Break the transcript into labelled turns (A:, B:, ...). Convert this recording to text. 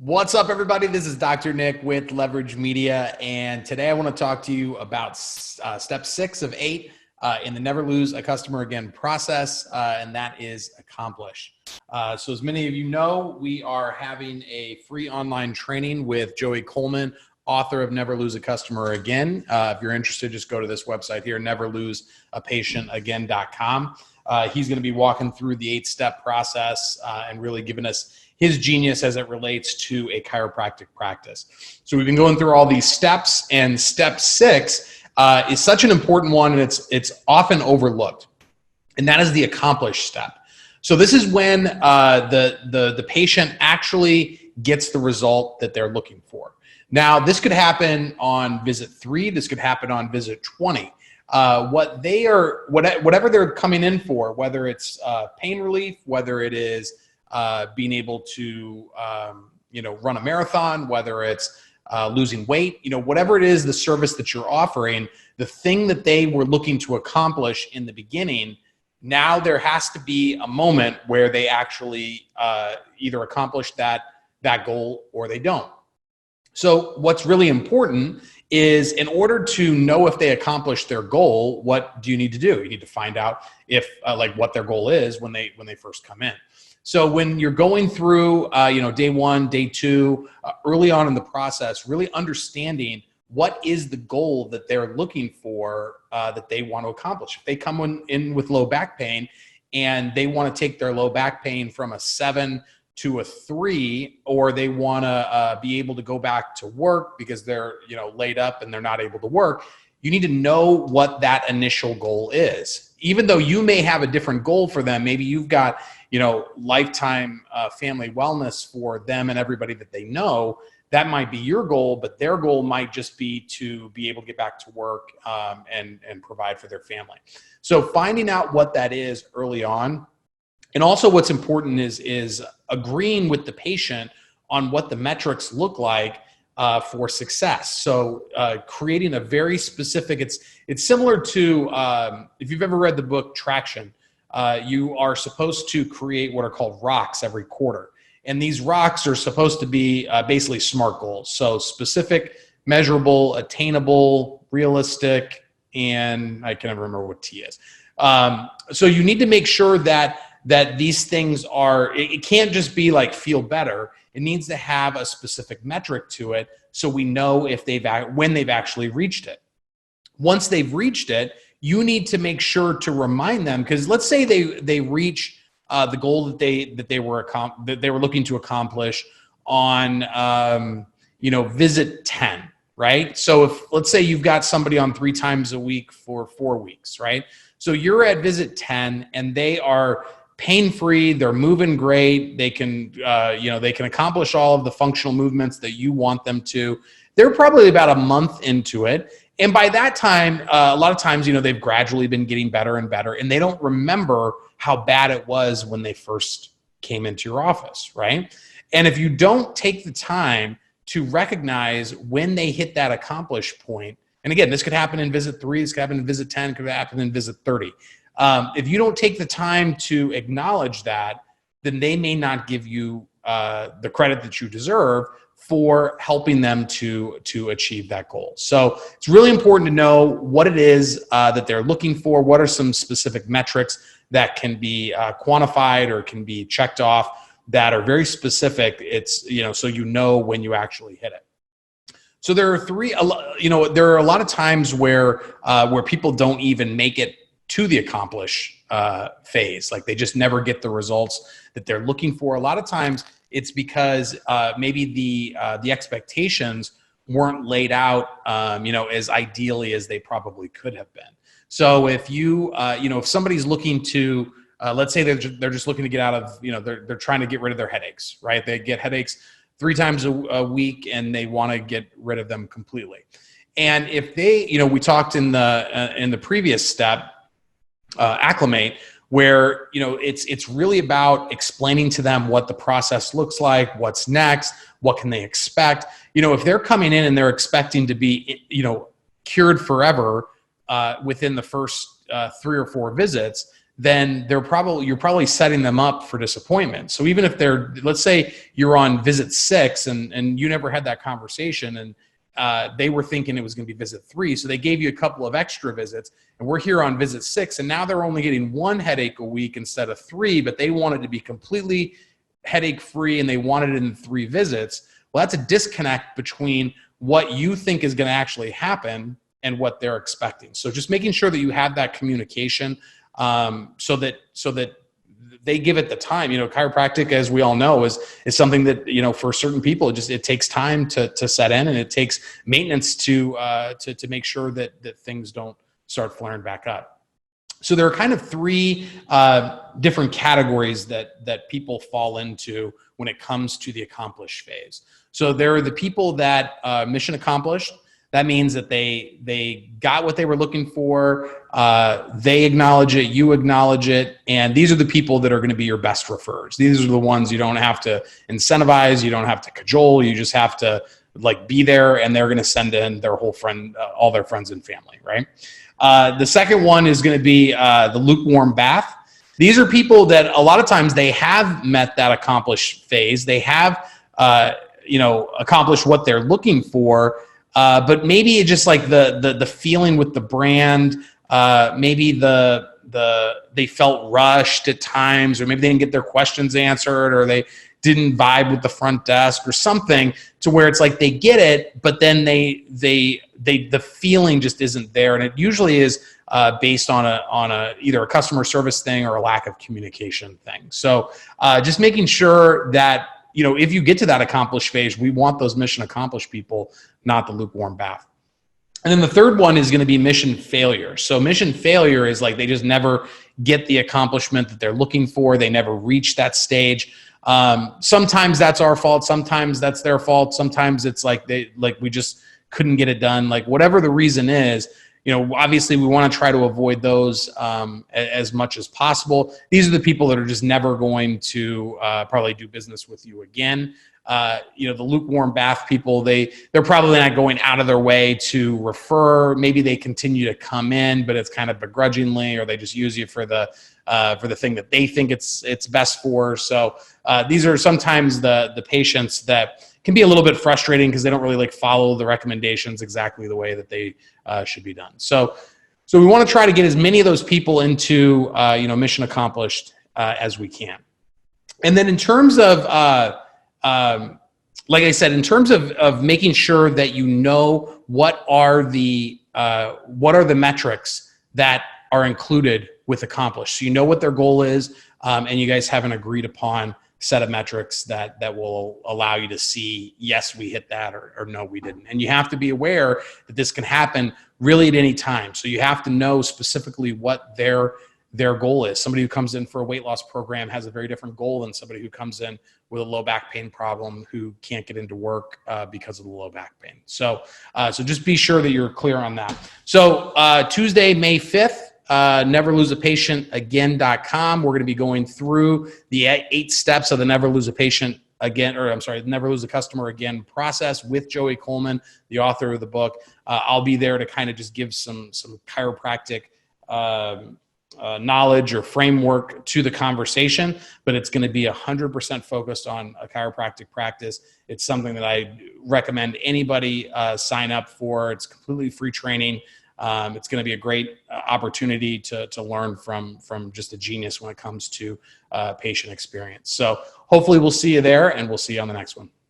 A: What's up, everybody? This is Dr. Nick with Leverage Media, and today I want to talk to you about step 6 of 8 in the Never Lose a Customer Again process, and that is accomplish. So as many of you know, we are having a free online training with Joey Coleman, author of Never Lose a Customer Again. If you're interested, just go to this website here, neverloseapatientagain.com. He's going to be walking through the 8-step process and really giving us his genius as it relates to a chiropractic practice. So we've been going through all these steps, and step 6 is such an important one, and it's often overlooked, and that is the accomplish step. So this is when the patient actually gets the result that they're looking for. Now, this could happen on visit 3. This could happen on visit 20. Whatever they're coming in for, whether it's pain relief, whether it is being able to, run a marathon, whether it's losing weight, whatever it is, the service that you're offering, the thing that they were looking to accomplish in the beginning, now there has to be a moment where they actually either accomplish that goal or they don't. So what's really important is, in order to know if they accomplish their goal, what do you need to do? You need to find out if what their goal is when they first come in. So when you're going through, day 1, day 2, early on in the process, really understanding what is the goal that they're looking for, that they want to accomplish. If they come in with low back pain and they want to take their low back pain from a 7 to a 3, or they want to be able to go back to work because they're laid up and they're not able to work, you need to know what that initial goal is. Even though you may have a different goal for them, maybe you've got lifetime family wellness for them and everybody that they know, that might be your goal, but their goal might just be to be able to get back to work and provide for their family. So finding out what that is early on. And also what's important is agreeing with the patient on what the metrics look like for success. So creating a very specific, it's similar to, if you've ever read the book Traction, you are supposed to create what are called rocks every quarter. And these rocks are supposed to be basically SMART goals. So specific, measurable, attainable, realistic, and I can never remember what T is. So you need to make sure that these things are, it can't just be like feel better. It needs to have a specific metric to it so we know if when they've actually reached it. Once they've reached it, you need to make sure to remind them, because let's say they reach the goal that they were looking to accomplish on visit 10, right? So if let's say you've got somebody on 3 times a week for 4 weeks, right? So you're at visit 10 and they are pain-free, they're moving great, they can accomplish all of the functional movements that you want them to. They're probably about a month into it. And by that time, a lot of times, they've gradually been getting better and better, and they don't remember how bad it was when they first came into your office, right? And if you don't take the time to recognize when they hit that accomplish point, and again, this could happen in visit 3, this could happen in visit 10, could happen in visit 30. If you don't take the time to acknowledge that, then they may not give you the credit that you deserve for helping them to achieve that goal. So it's really important to know what it is that they're looking for. What are some specific metrics that can be quantified or can be checked off that are very specific? It's, so when you actually hit it. So there are there are a lot of times where people don't even make it to the accomplish phase. Like they just never get the results that they're looking for. A lot of times it's because maybe the expectations weren't laid out, as ideally as they probably could have been. So if if somebody's looking to, let's say they're just looking to get out of, they're trying to get rid of their headaches, right? They get headaches 3 times a week and they want to get rid of them completely. And if they, we talked in the previous step, acclimate, where it's really about explaining to them what the process looks like, what's next, what can they expect. If they're coming in and they're expecting to be cured forever within the first 3 or 4 visits, then you're probably setting them up for disappointment. So even if let's say you're on visit 6 and you never had that conversation, and they were thinking it was going to be visit 3. So they gave you a couple of extra visits, and we're here on visit 6, and now they're only getting 1 headache a week instead of 3, but they wanted to be completely headache free and they wanted it in 3 visits. Well, that's a disconnect between what you think is going to actually happen and what they're expecting. So just making sure that you have that communication, so that they give it the time. Chiropractic, as we all know, is something that, for certain people, it takes time to set in, and it takes maintenance to make sure that things don't start flaring back up. So there are kind of 3 different categories that people fall into when it comes to the accomplished phase. So there are the people that mission accomplished. That means that they got what they were looking for. They acknowledge it, you acknowledge it, and these are the people that are going to be your best referrers. These are the ones you don't have to incentivize, you don't have to cajole, you just have to be there, and they're going to send in their whole all their friends and family, right? The second one is going to be the lukewarm bath. These are people that a lot of times they have met that accomplished phase. They have accomplished what they're looking for. But maybe it's just the feeling with the brand, maybe they felt rushed at times, or maybe they didn't get their questions answered, or they didn't vibe with the front desk or something, to where it's they get it, but then the feeling just isn't there. And it usually is based on either a customer service thing or a lack of communication thing. So just making sure that, if you get to that accomplished phase, we want those mission accomplished people, not the lukewarm bath. And then the third one is going to be mission failure. So mission failure is they just never get the accomplishment that they're looking for. They never reach that stage. Sometimes that's our fault. Sometimes that's their fault. Sometimes it's we just couldn't get it done. Whatever the reason is, obviously we want to try to avoid those as much as possible. These are the people that are just never going to probably do business with you again. The lukewarm bath people, they're probably not going out of their way to refer. Maybe they continue to come in, but it's kind of begrudgingly, or they just use you for the thing that they think it's best for. So these are sometimes the patients that can be a little bit frustrating because they don't really follow the recommendations exactly the way that they should be done. So we want to try to get as many of those people into mission accomplished as we can. And then in terms of like I said, in terms of making sure that what are the metrics that are included with accomplished. So you know what their goal is, and you guys have an agreed upon set of metrics that will allow you to see, yes, we hit that, or no, we didn't. And you have to be aware that this can happen really at any time. So you have to know specifically what their goal is. Somebody who comes in for a weight loss program has a very different goal than somebody who comes in with a low back pain problem who can't get into work because of the low back pain. So just be sure that you're clear on that. So Tuesday, May 5th, neverloseapatientagain.com. We're going to be going through the 8 steps of the Never Lose a Patient Again, Never Lose a Customer Again process with Joey Coleman, the author of the book. I'll be there to kind of just give some chiropractic knowledge or framework to the conversation, but it's going to be 100% focused on a chiropractic practice. It's something that I recommend anybody sign up for. It's completely free training. It's going to be a great opportunity to learn from just a genius when it comes to patient experience. So hopefully we'll see you there, and we'll see you on the next one.